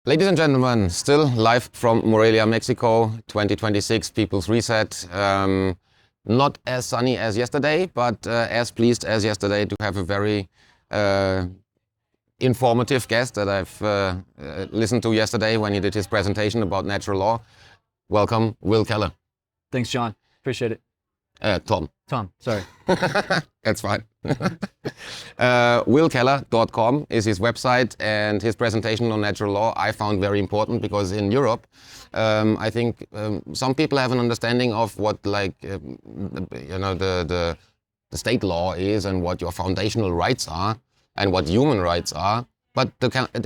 Ladies and gentlemen, still live from Morelia, Mexico, 2026 People's Reset. Not as sunny as yesterday, but as pleased as yesterday to have a very informative guest that I've listened to yesterday when he did his presentation about natural law. Welcome, Will Keller. Thanks, John. Appreciate it. Tom. Tom, sorry. That's fine. willkeller.com is his website, and his presentation on natural law I found very important because in Europe, I think some people have an understanding of what the state law is and what your foundational rights are and what human rights are. But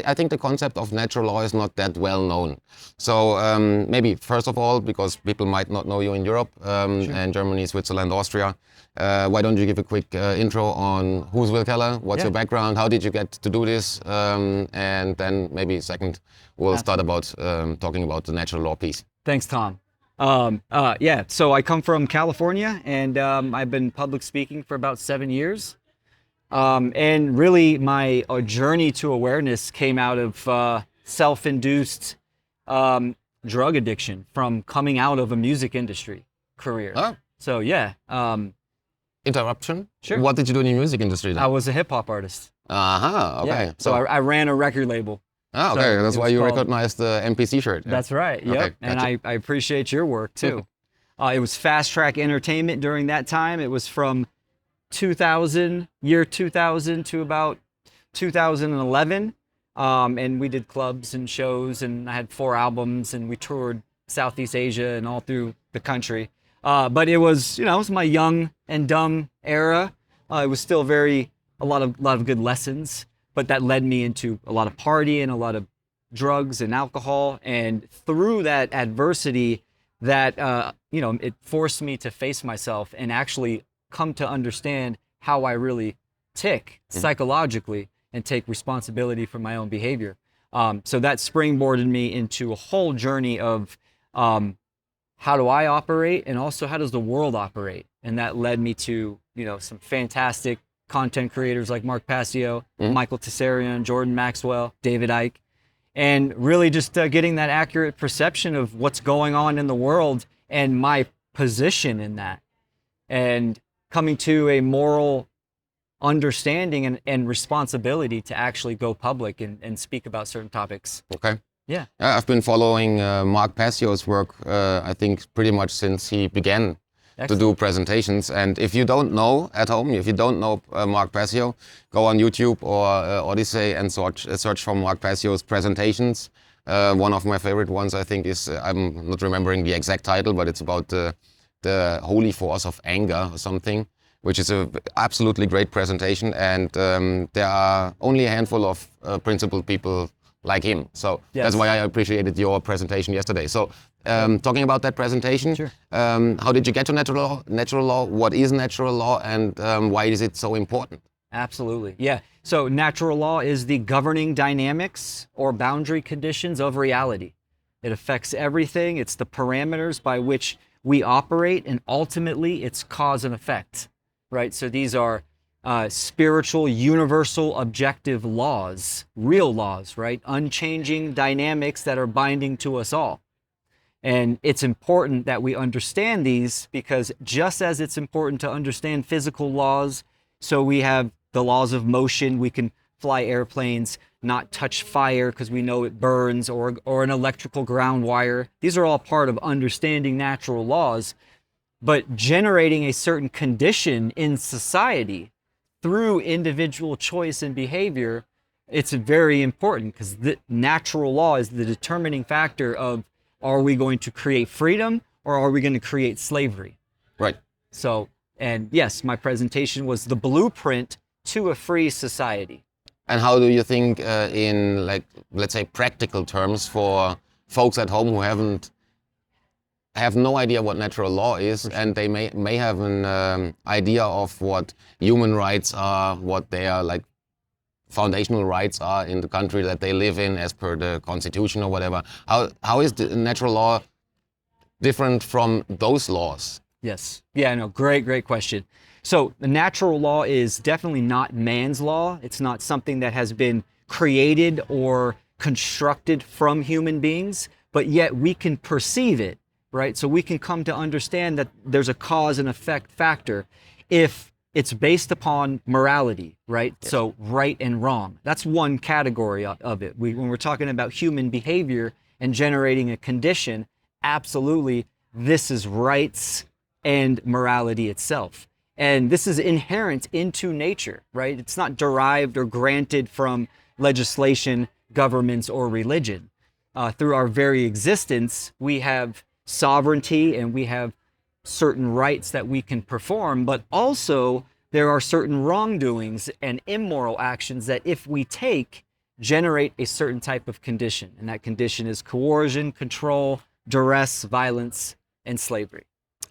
I think the concept of natural law is not that well known. So maybe first of all, because people might not know you in Europe and Germany, Switzerland, Austria, why don't you give a quick intro on who's Will Keller, what's your background, how did you get to do this, and then maybe second we'll start about talking about the natural law piece. Thanks, Tom. So I come from California, and I've been public speaking for about 7 years. And really my journey to awareness came out of self-induced drug addiction from coming out of a music industry career. Oh. So yeah. Interruption? Sure. What did you do in the music industry then? I was a hip hop artist. Okay. Yeah. So I ran a record label. Okay. So that's why you recognized the MPC shirt. Yeah. That's right. Yep. Okay, And gotcha. I appreciate your work too. It was Fast Track Entertainment during that time. It was from year 2000 to about 2011. And we did clubs and shows, and I had 4 albums, and we toured Southeast Asia and all through the country. But it was, it was my young and dumb era. It was still a lot of good lessons, but that led me into a lot of partying, a lot of drugs and alcohol. And through that adversity, it forced me to face myself and actually come to understand how I really tick psychologically and take responsibility for my own behavior. So that springboarded me into a whole journey of how do I operate, and also how does the world operate? And that led me to, some fantastic content creators like Marc Passio, Michael Tessarian, Jordan Maxwell, David Icke, and really just getting that accurate perception of what's going on in the world and my position in that. And coming to a moral understanding and responsibility to actually go public and speak about certain topics. Okay. Yeah. I've been following Marc Passio's work, I think, pretty much since he began to do presentations. And if you don't know at home, if you don't know Marc Passio, go on YouTube or Odyssey and search for Marc Passio's presentations. One of my favorite ones, I think, is, I'm not remembering the exact title, but it's about the holy force of anger or something, which is a absolutely great presentation. And there are only a handful of principled people like him. So that's why I appreciated your presentation yesterday. So talking about that presentation, sure. How did you get to natural law? What is natural law, and why is it so important? Absolutely. Yeah. So natural law is the governing dynamics or boundary conditions of reality. It affects everything. It's the parameters by which we operate, and ultimately it's cause and effect, right? So these are spiritual, universal, objective laws, real laws, right? Unchanging dynamics that are binding to us all. And it's important that we understand these, because just as it's important to understand physical laws, so we have the laws of motion, we can fly airplanes, not touch fire because we know it burns, or an electrical ground wire. These are all part of understanding natural laws. But generating a certain condition in society through individual choice and behavior, it's very important, because the natural law is the determining factor of, are we going to create freedom or are we going to create slavery? Right. So, and yes, my presentation was the blueprint to a free society. And how do you think in, like, let's say, practical terms for folks at home who have no idea what natural law is, and they may have an idea of what human rights are, what their foundational rights are in the country that they live in as per the constitution or whatever. How is the natural law different from those laws? Yes. Yeah, no, great question. So the natural law is definitely not man's law. It's not something that has been created or constructed from human beings, but yet we can perceive it, right? So we can come to understand that there's a cause and effect factor if it's based upon morality, right? Yes. So right and wrong. That's one category of it. When we're talking about human behavior and generating a condition, absolutely, this is rights and morality itself. And this is inherent into nature, right? It's not derived or granted from legislation, governments, or religion. Through our very existence, we have sovereignty and we have certain rights that we can perform, but also there are certain wrongdoings and immoral actions that if we take, generate a certain type of condition. And that condition is coercion, control, duress, violence, and slavery.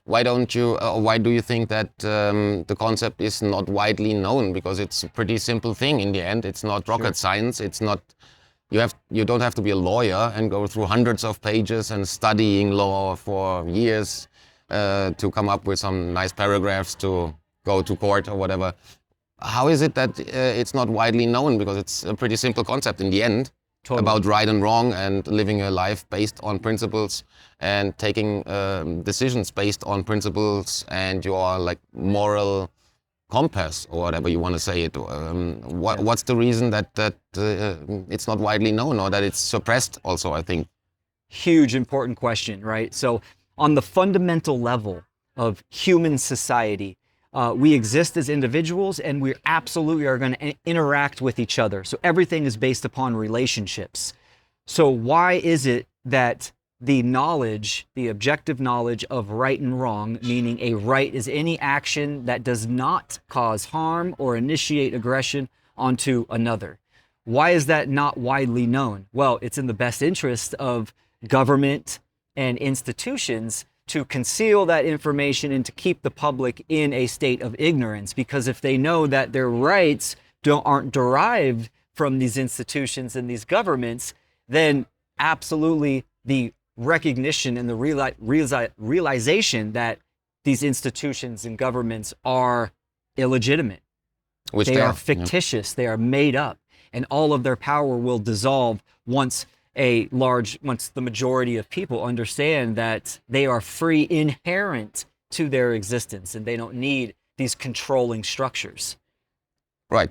Why do you think that the concept is not widely known? Because it's a pretty simple thing in the end. It's not rocket science. It's not, you don't have to be a lawyer and go through hundreds of pages and studying law for years to come up with some nice paragraphs to go to court or whatever. How is it that it's not widely known? Because it's a pretty simple concept in the end. Totally. About right and wrong and living a life based on principles and taking decisions based on principles and your like moral compass or whatever you want to say it. What's the reason that it's not widely known or that it's suppressed also, I think? Huge important question, right? So on the fundamental level of human society, we exist as individuals and we absolutely are going to interact with each other. So everything is based upon relationships. So why is it that the knowledge, the objective knowledge of right and wrong, meaning a right is any action that does not cause harm or initiate aggression onto another? Why is that not widely known? Well, it's in the best interest of government and institutions to conceal that information and to keep the public in a state of ignorance, because if they know that their rights aren't derived from these institutions and these governments, then absolutely the recognition and the realization that these institutions and governments are illegitimate. They are fictitious, they are made up, and all of their power will dissolve once the majority of people understand that they are free inherent to their existence and they don't need these controlling structures. Right.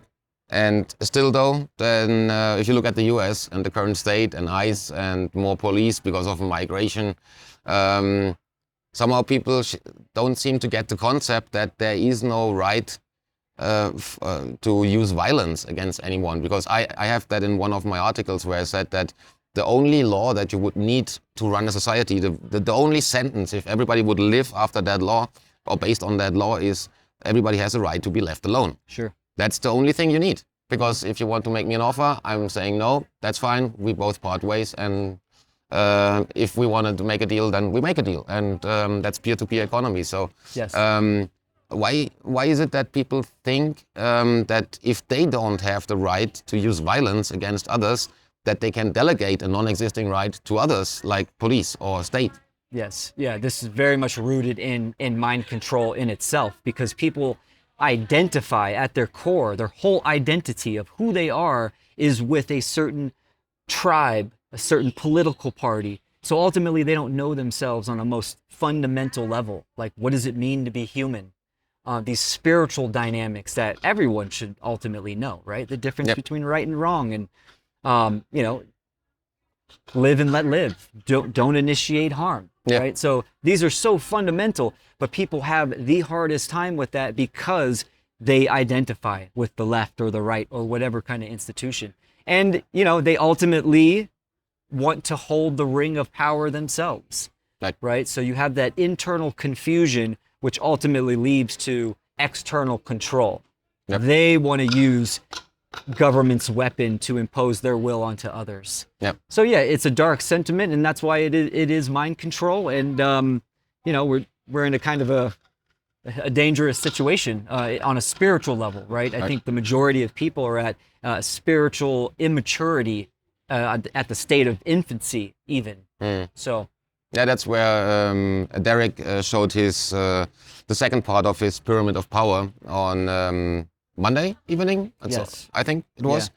And still though, then if you look at the US and the current state and ICE and more police because of migration, somehow people don't seem to get the concept that there is no right to use violence against anyone. Because I have that in one of my articles where I said that the only law that you would need to run a society, the only sentence, if everybody would live after that law or based on that law, is everybody has a right to be left alone. Sure. That's the only thing you need. Because if you want to make me an offer, I'm saying no, that's fine, we both part ways. And if we wanted to make a deal, then we make a deal. And that's peer-to-peer economy. So yes. Why is it that people think that if they don't have the right to use violence against others, that they can delegate a non-existing right to others, like police or state? Yes, yeah, this is very much rooted in mind control in itself, because people identify at their core, their whole identity of who they are is with a certain tribe, a certain political party. So ultimately they don't know themselves on a most fundamental level. Like, what does it mean to be human? These spiritual dynamics that everyone should ultimately know, right? The difference between right and wrong, and live and let live. Don't initiate harm, right? So these are so fundamental, but people have the hardest time with that because they identify with the left or the right or whatever kind of institution. And, they ultimately want to hold the ring of power themselves, right? So you have that internal confusion, which ultimately leads to external control. They want to use government's weapon to impose their will onto others. So yeah, it's a dark sentiment, and that's why it is mind control. And we're in a kind of a dangerous situation on a spiritual level, right? I think the majority of people are at spiritual immaturity at the state of infancy, even. So. Yeah, that's where Derek showed the second part of his pyramid of power on Monday evening. Yes. I think it was.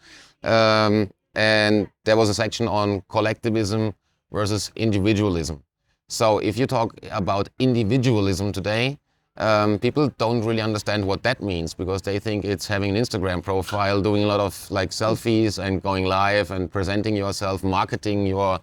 and there was a section on collectivism versus individualism. So if you talk about individualism today, people don't really understand what that means, because they think it's having an Instagram profile, doing a lot of like selfies and going live and presenting yourself, marketing your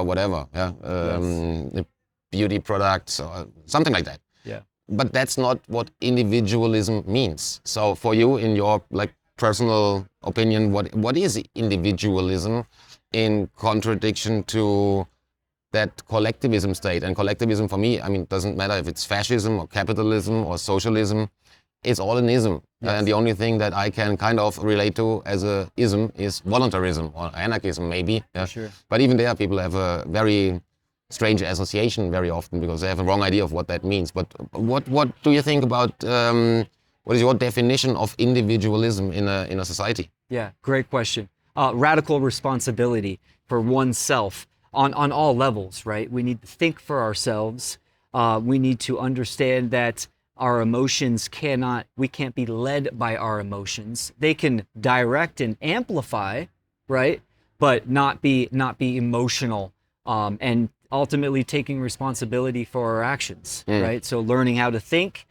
whatever, the beauty products or something like that. Yeah. But that's not what individualism means. So for you, in your like personal opinion, what is individualism in contradiction to that collectivism state? And collectivism for me, I mean, doesn't matter if it's fascism or capitalism or socialism, it's all an ism. Yes. And the only thing that I can kind of relate to as a ism is voluntarism or anarchism maybe. Yeah. Sure. But even there people have a very strange association very often, because they have a wrong idea of what that means. But what do you think about, what is your definition of individualism in a society? Yeah, great question. Radical responsibility for oneself. On all levels, right? We need to think for ourselves. We need to understand that our emotions we can't be led by our emotions. They can direct and amplify, right? But not be emotional, and ultimately taking responsibility for our actions, right? So learning how to think,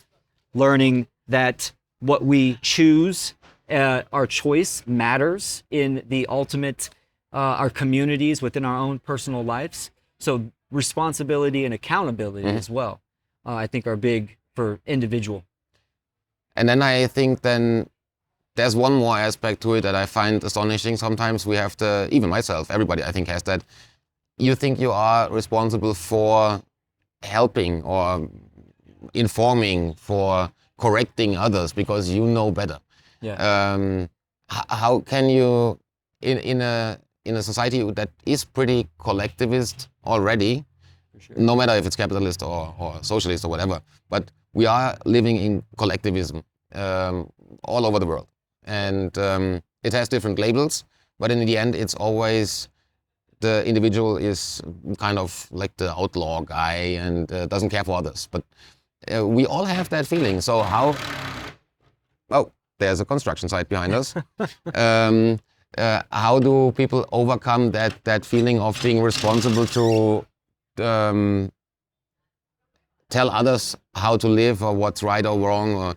learning that what we choose, our choice matters in the ultimate our communities, within our own personal lives. So responsibility and accountability as well, I think are big for individual. And then I think then there's one more aspect to it that I find astonishing. Sometimes we have to, even myself, everybody I think has that, you think you are responsible for helping or informing, for correcting others because you know better. Yeah. How can you, in a society that is pretty collectivist already, sure, no matter if it's capitalist or socialist or whatever, but we are living in collectivism all over the world. And it has different labels, but in the end it's always the individual is kind of like the outlaw guy and doesn't care for others. But we all have that feeling. So how... Oh, there's a construction site behind us. How do people overcome that feeling of being responsible to tell others how to live or what's right or wrong? Or,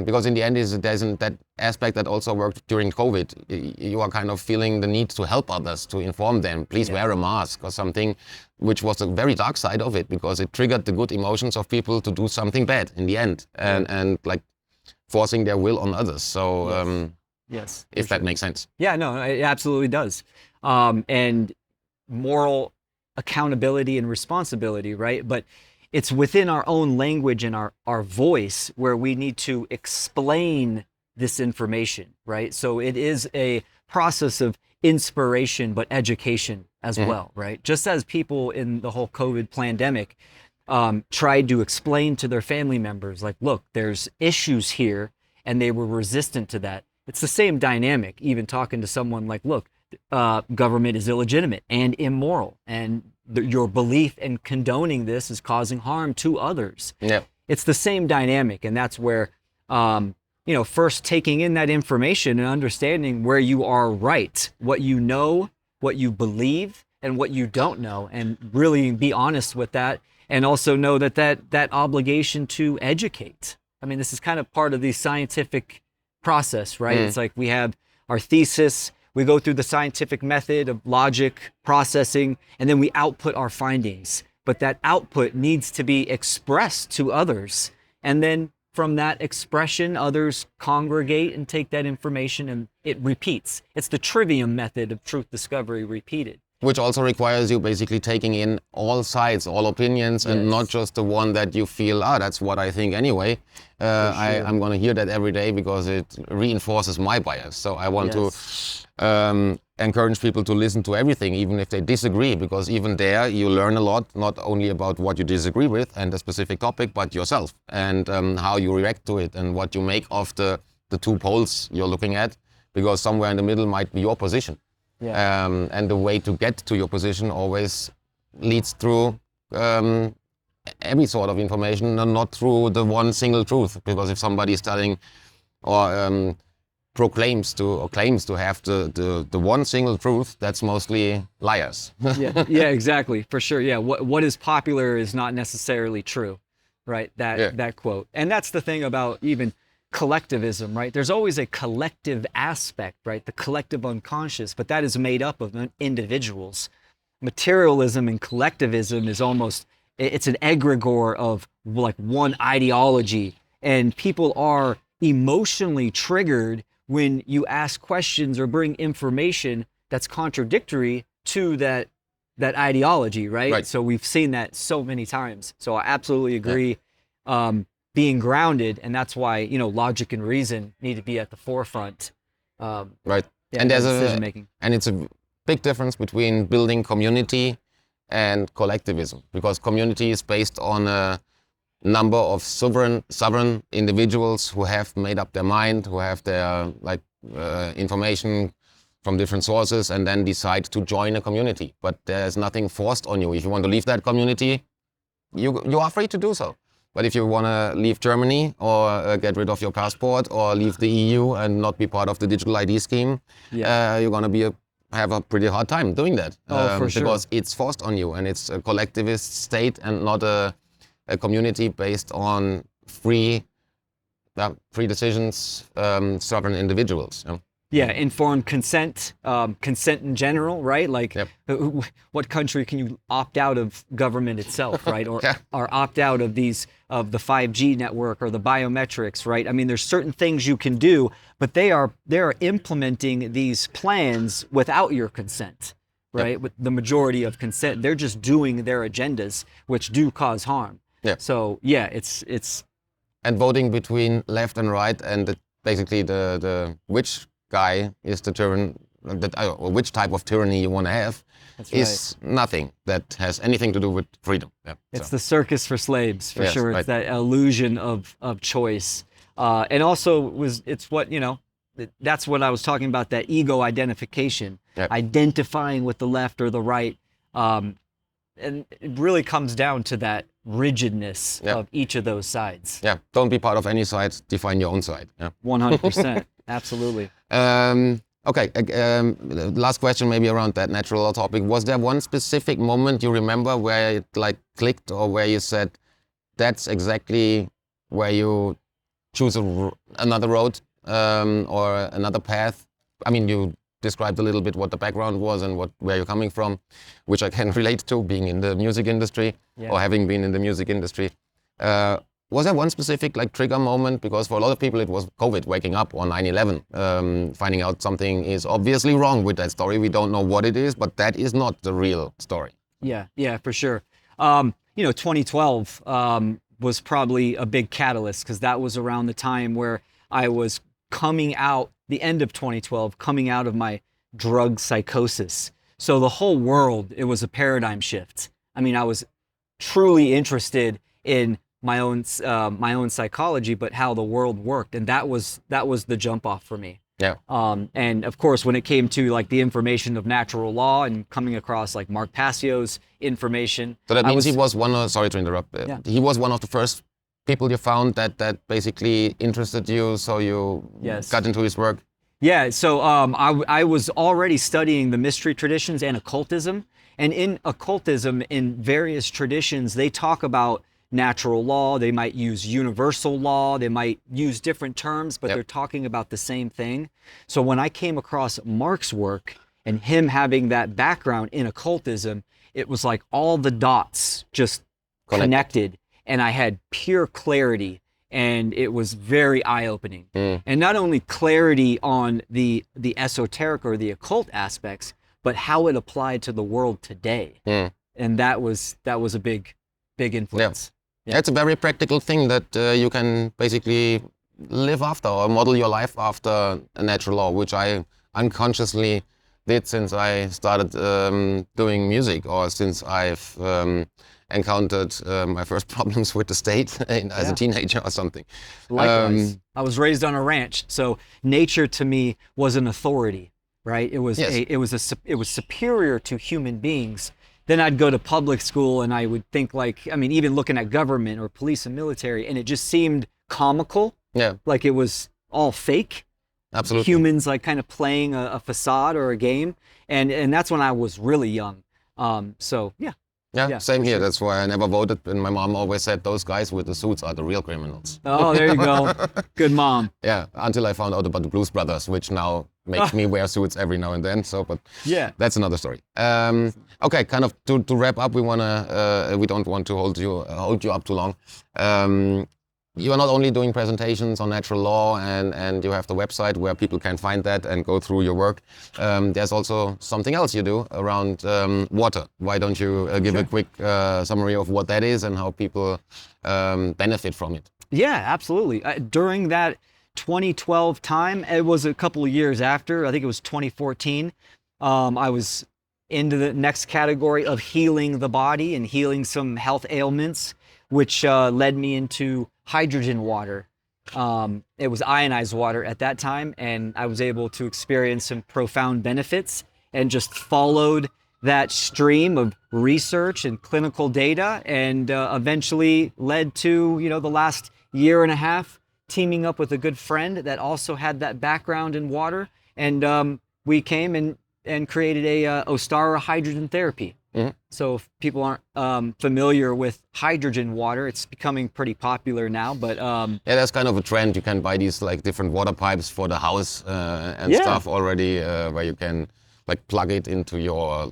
because in the end, there's that aspect that also worked during COVID. You are kind of feeling the need to help others, to inform them, please wear a mask or something, which was a very dark side of it, because it triggered the good emotions of people to do something bad in the end, and like forcing their will on others. So. Yes. If that makes sense. Yeah, no, it absolutely does. And moral accountability and responsibility, right? But it's within our own language and our voice where we need to explain this information, right? So it is a process of inspiration, but education as well, right? Just as people in the whole COVID pandemic tried to explain to their family members, like, look, there's issues here, and they were resistant to that. It's the same dynamic, even talking to someone like, look, government is illegitimate and immoral, and your belief in condoning this is causing harm to others. Yeah. It's the same dynamic, and that's where, first taking in that information and understanding where you are right, what you know, what you believe, and what you don't know, and really be honest with that, and also know that obligation to educate. I mean, this is kind of part of the scientific process, right? It's like we have our thesis, we go through the scientific method of logic, processing, and then we output our findings. But that output needs to be expressed to others. And then from that expression, others congregate and take that information, and it repeats. It's the trivium method of truth discovery repeated. Which also requires you basically taking in all sides, all opinions, and not just the one that you feel, that's what I think anyway. I'm going to hear that every day because it reinforces my bias. So I want to encourage people to listen to everything, even if they disagree, because even there you learn a lot, not only about what you disagree with and a specific topic, but yourself and how you react to it and what you make of the two poles you're looking at, because somewhere in the middle might be your position. Yeah. And the way to get to your position always leads through every sort of information and not through the one single truth. Because if somebody is telling or proclaims to or claims to have the one single truth, that's mostly liars. Yeah, exactly, for sure. Yeah, what is popular is not necessarily true, right? That quote. And that's the thing about even collectivism, right? There's always a collective aspect, right? The collective unconscious, but that is made up of individuals. Materialism and collectivism is almost, it's an egregore of like one ideology, and people are emotionally triggered when you ask questions or bring information that's contradictory to that ideology, right? So we've seen that so many times. So I absolutely agree. Being grounded, and that's why, you know, logic and reason need to be at the forefront. Right. Yeah, and there's decision making. And it's a big difference between building community and collectivism, because community is based on a number of sovereign individuals who have made up their mind, who have their information from different sources, and then decide to join a community. But there's nothing forced on you. If you want to leave that community, you are free to do so. But if you want to leave Germany or get rid of your passport or leave the EU and not be part of the digital ID scheme, you're going to have a pretty hard time doing that. For sure. Because it's forced on you, and it's a collectivist state and not a community based on free decisions, sovereign individuals. Yeah, informed consent, consent in general, right? Like, what country can you opt out of government itself, right? Or opt out of the 5G network or the biometrics, right? I mean, there's certain things you can do, but they are implementing these plans without your consent, right? With the majority of consent, they're just doing their agendas, which do cause harm. So yeah, it's and voting between left and right, and basically the which guy is the or which type of tyranny you want to have is nothing that has anything to do with freedom. It's the circus for slaves, for sure. It's that illusion of choice, and also it's what, you know, that's what I was talking about, that ego identification, identifying with the left or the right. And it really comes down to that rigidness of each of those sides. Don't be part of any side, define your own side. 100%, absolutely. Okay, last question maybe around that natural law topic. Was there one specific moment you remember where it like clicked, or where you said, that's exactly where you choose another road or another path? I mean, you described a little bit what the background was and where you're coming from, which I can relate to, being in the music industry or having been in the music industry. Was there one specific like trigger moment? Because for a lot of people it was COVID, waking up on 9/11, finding out something is obviously wrong with that story. We don't know what it is, but that is not the real story. Yeah, for sure. You know, 2012 was probably a big catalyst, because that was around the time where I was coming out, the end of 2012, coming out of my drug psychosis. So the whole world, it was a paradigm shift. I mean, I was truly interested in my own psychology, but how the world worked, and that was the jump off for me. And of course, when it came to like the information of natural law and coming across like Marc Passio's information. So that means he was sorry to interrupt. He was one of the first people you found that basically interested you, so you got into his work. Yeah, so I was already studying the mystery traditions and occultism. And in occultism, in various traditions, they talk about natural law. They might use universal law. They might use different terms, but they're talking about the same thing. So when I came across Marc's work and him having that background in occultism, it was like all the dots just connected, and I had pure clarity. And it was very eye-opening. And not only clarity on the esoteric or the occult aspects, but how it applied to the world today. And that was a big influence. It's a very practical thing that you can basically live after or model your life after a natural law, which I unconsciously did since I started doing music, or since I've encountered my first problems with the state as a teenager or something. Likewise. I was raised on a ranch, so nature to me was an authority, right? It was it was superior to human beings. Then I'd go to public school and I would think, like, I mean, even looking at government or police and military, and it just seemed comical. Like it was all fake. Absolutely. humans like kind of playing a facade or a game, and that's when I was really young. So yeah. Yeah, same here. Sure. That's why I never voted. And my mom always said those guys with the suits are the real criminals. Oh, there you go. Good mom. Yeah, until I found out about the Blues Brothers, which now makes me wear suits every now and then. So, but yeah, that's another story. Okay, kind of to wrap up, we don't want to hold you up too long. You are not only doing presentations on natural law and you have the website where people can find that and go through your work. There's also something else you do around water. Why don't you give a quick summary of what that is and how people benefit from it? Yeah, absolutely. During that 2012 time, it was a couple of years after, I think it was 2014, I was into the next category of healing the body and healing some health ailments, which led me into hydrogen water. It was ionized water at that time, and I was able to experience some profound benefits and just followed that stream of research and clinical data, and eventually led to, the last year and a half teaming up with a good friend that also had that background in water, and we came and created a Ostara hydrogen therapy. Mm-hmm. So if people aren't familiar with hydrogen water, it's becoming pretty popular now. But yeah, that's kind of a trend. You can buy these like different water pipes for the house and stuff already, where you can like plug it into your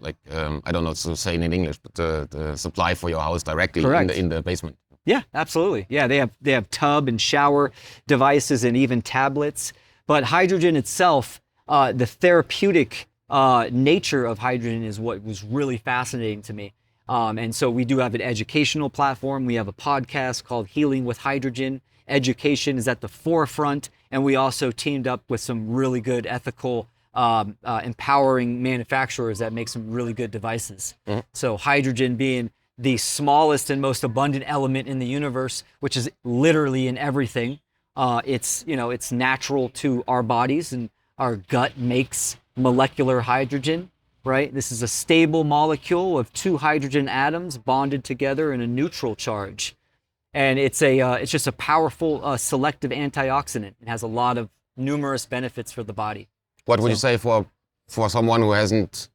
I don't know to say it in English, but the supply for your house directly in the basement. Yeah, absolutely. Yeah, they have tub and shower devices and even tablets. But hydrogen itself, the therapeutic nature of hydrogen is what was really fascinating to me. And so we do have an educational platform. We have a podcast called Healing with Hydrogen. Education is at the forefront. And we also teamed up with some really good ethical, empowering manufacturers that make some really good devices. Mm-hmm. So hydrogen being the smallest and most abundant element in the universe, which is literally in everything. It's natural to our bodies, and our gut makes molecular hydrogen, right? This is a stable molecule of two hydrogen atoms bonded together in a neutral charge. And it's just a powerful selective antioxidant. It has a lot of numerous benefits for the body. What would you say for someone who hasn't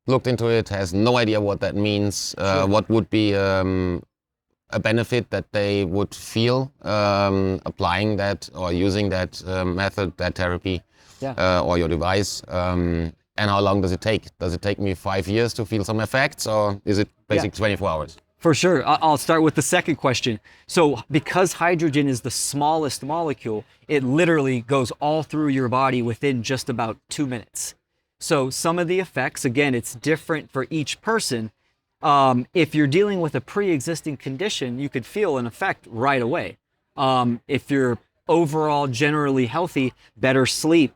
looked into it, has no idea what that means? Sure. What would be a benefit that they would feel applying that or using that method, that therapy? Yeah. Or your device, and how long does it take? Does it take me 5 years to feel some effects, or is it basically 24 hours? For sure. I'll start with the second question. So because hydrogen is the smallest molecule, it literally goes all through your body within just about 2 minutes. So some of the effects, again, it's different for each person. If you're dealing with a pre-existing condition, you could feel an effect right away. If you're overall generally healthy, better sleep,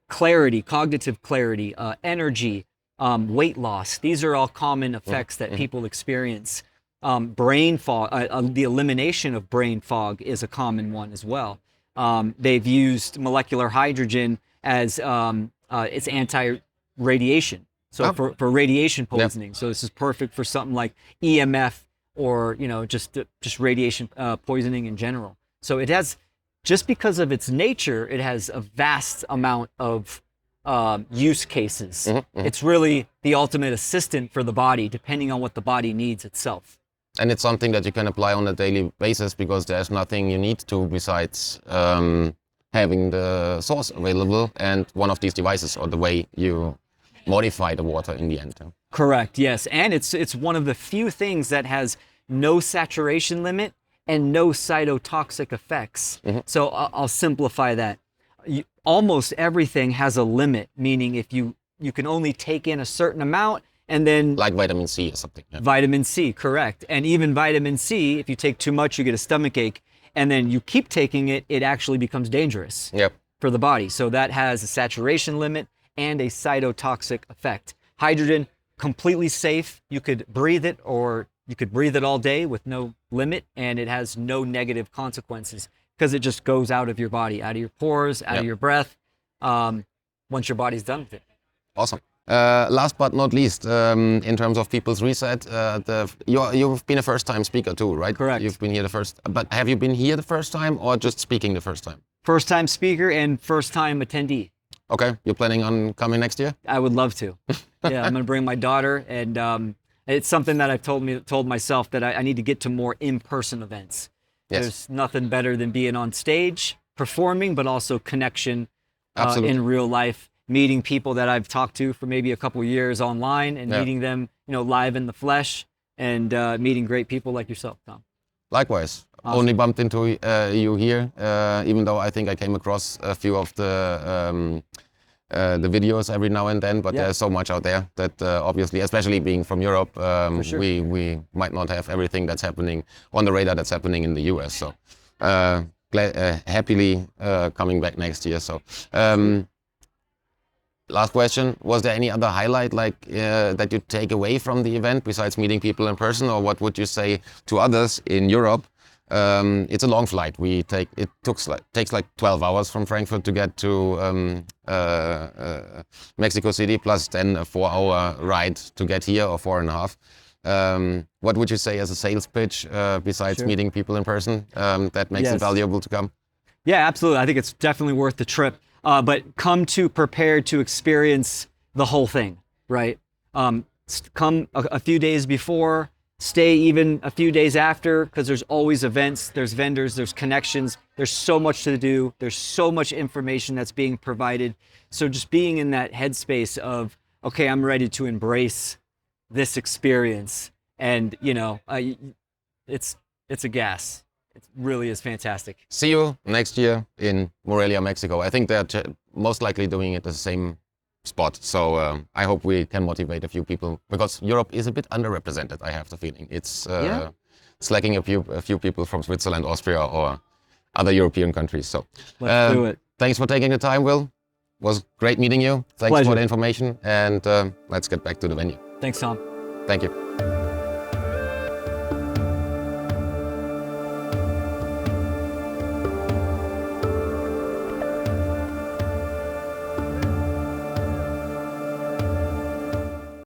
clarity, cognitive clarity, energy, weight loss. These are all common effects that people experience. Brain fog, the elimination of brain fog is a common one as well. They've used molecular hydrogen as its anti-radiation. So for radiation poisoning. So this is perfect for something like EMF or just radiation poisoning in general. So it has, just because of its nature, it has a vast amount of use cases. It's really the ultimate assistant for the body, depending on what the body needs itself. And it's something that you can apply on a daily basis because there's nothing you need to besides having the source available and one of these devices, or the way you modify the water in the end. Correct, yes. And it's one of the few things that has no saturation limit and no cytotoxic effects. So I'll simplify that. Almost everything has a limit, meaning if you can only take in a certain amount, and then... Like vitamin C or something. Yeah. Vitamin C, correct. And even vitamin C, if you take too much, you get a stomach ache, and then you keep taking it, it actually becomes dangerous for the body. So that has a saturation limit and a cytotoxic effect. Hydrogen, completely safe. You could breathe it, or you could breathe it all day with no limit, and it has no negative consequences because it just goes out of your body, out of your pores, out of your breath, once your body's done with it. Awesome. Last but not least, in terms of people's reset, you've been a first-time speaker too, right? Correct. You've been here the first, but have you been here the first time or just speaking the first time? first-time speaker and first-time attendee. Okay, you're planning on coming next year? I would love to. Yeah, I'm gonna bring my daughter, and it's something that I've told myself that I need to get to more in-person events. Yes. There's nothing better than being on stage, performing, but also connection in real life, meeting people that I've talked to for maybe a couple of years online, and meeting them, live in the flesh, and meeting great people like yourself, Tom. Likewise. Awesome. Only bumped into you here, even though I think I came across a few of the videos every now and then, but there's so much out there that obviously, especially being from Europe, sure. we might not have everything that's happening on the radar that's happening in the US. So happily coming back next year. So last question, was there any other highlight that you take away from the event besides meeting people in person, or what would you say to others in Europe? It's a long flight. It takes like 12 hours from Frankfurt to get to Mexico City, plus then a 4-hour ride to get here, or 4.5. What would you say as a sales pitch, besides meeting people in person, that makes it valuable to come? Yeah, absolutely. I think it's definitely worth the trip. But come prepared to experience the whole thing, right? Come a few days before, stay even a few days after, because there's always events, there's vendors, there's connections, there's so much to do, there's so much information that's being provided. So just being in that headspace of, okay, I'm ready to embrace this experience, and it's a gas. It really is fantastic. See you next year in Morelia, Mexico. I think they're most likely doing it at the same spot. So I hope we can motivate a few people, because Europe is a bit underrepresented, I have the feeling. It's lacking a few people from Switzerland, Austria, or other European countries. So let's do it. Thanks for taking the time, Will. It was great meeting you. Thanks Pleasure. for the information, and let's get back to the venue. Thanks, Tom. Thank you.